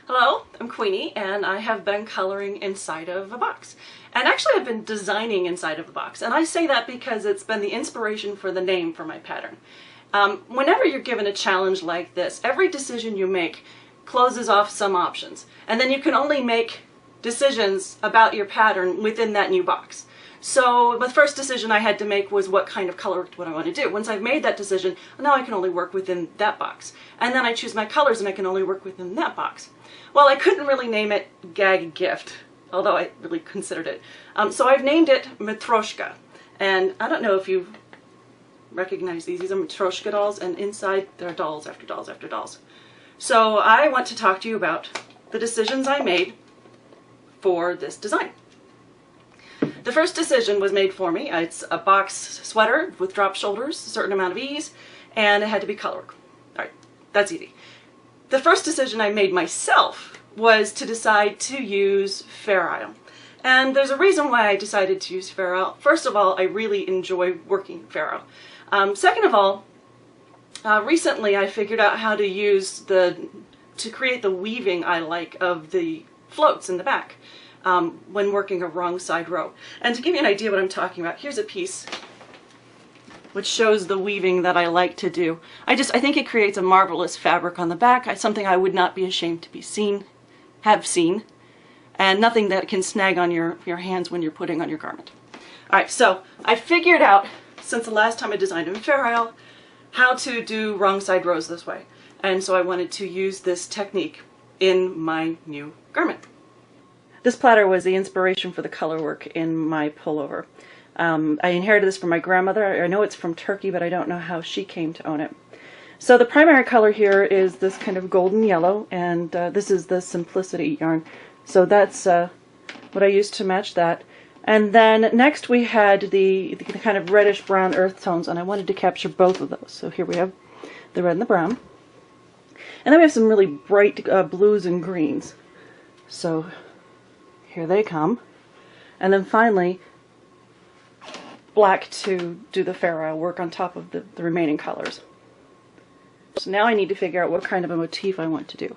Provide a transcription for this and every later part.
Hello, I'm Queenie, and I have been coloring inside of a box. And actually I've been designing inside of a box, and I say that because it's been the inspiration for the name for my pattern. Whenever you're given a challenge like this, every decision you make closes off some options, and then you can only make decisions about your pattern within that new box. So the first decision I had to make was what kind of color would I want to do. Once I've made that decision, now I can only work within that box. And then I choose my colors and I can only work within that box. Well, I couldn't really name it Gag Gift, although I really considered it. So I've named it Matryoshka. And I don't know if you recognize these. These are Matryoshka dolls, and inside there are dolls after dolls after dolls. So I want to talk to you about the decisions I made for this design. The first decision was made for me. It's a box sweater with drop shoulders, a certain amount of ease, and it had to be colorwork. All right, that's easy. The first decision I made myself was to decide to use Fair Isle. And there's a reason why I decided to use Fair Isle. First of all, I really enjoy working Fair Isle. Second of all, recently I figured out how to use to create the weaving I like of the floats in the back. When working a wrong side row. And to give you an idea what I'm talking about, here's a piece which shows the weaving that I like to do. I think it creates a marvelous fabric on the back, something I would not be ashamed to have seen, and nothing that can snag on your hands when you're putting on your garment. Alright, so I figured out, since the last time I designed in Fair Isle, how to do wrong side rows this way. And so I wanted to use this technique in my new garment. This platter was the inspiration for the color work in my pullover. I inherited this from my grandmother. I know it's from Turkey, but I don't know how she came to own it. So the primary color here is this kind of golden yellow, and this is the Simplicity yarn. So that's what I used to match that. And then next we had the kind of reddish brown earth tones, and I wanted to capture both of those. So here we have the red and the brown. And then we have some really bright blues and greens. So here they come. And then finally, black to do the Fair Isle work on top of the remaining colors. So now I need to figure out what kind of a motif I want to do.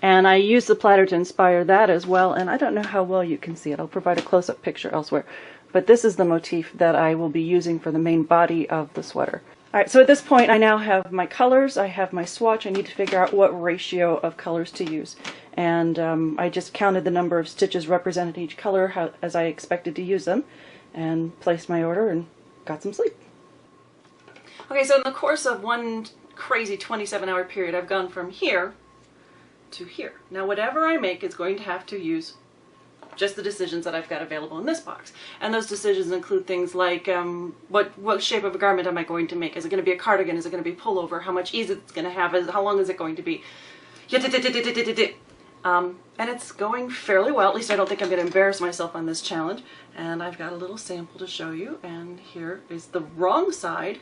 And I use the platter to inspire that as well, and I don't know how well you can see it. I'll provide a close-up picture elsewhere. But this is the motif that I will be using for the main body of the sweater. Alright, so at this point I now have my colors, I have my swatch. I need to figure out what ratio of colors to use. And I just counted the number of stitches represented each color as I expected to use them, and placed my order and got some sleep. Okay, so in the course of one crazy 27-hour period, I've gone from here to here. Now whatever I make is going to have to use just the decisions that I've got available in this box. And those decisions include things like what shape of a garment am I going to make? Is it going to be a cardigan? Is it going to be pullover? How much ease it's going to have? How long is it going to be? And it's going fairly well. At least I don't think I'm going to embarrass myself on this challenge. And I've got a little sample to show you, and here is the wrong side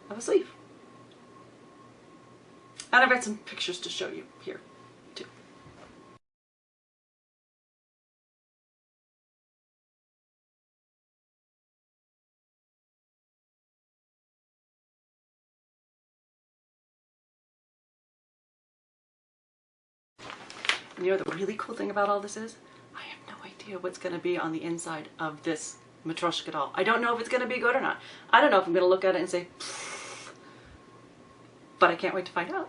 of a sleeve. And I've got some pictures to show you here too. And you know the really cool thing about all this is? I have no idea what's going to be on the inside of this Matryoshka doll. I don't know if it's going to be good or not. I don't know if I'm going to look at it and say, but I can't wait to find out.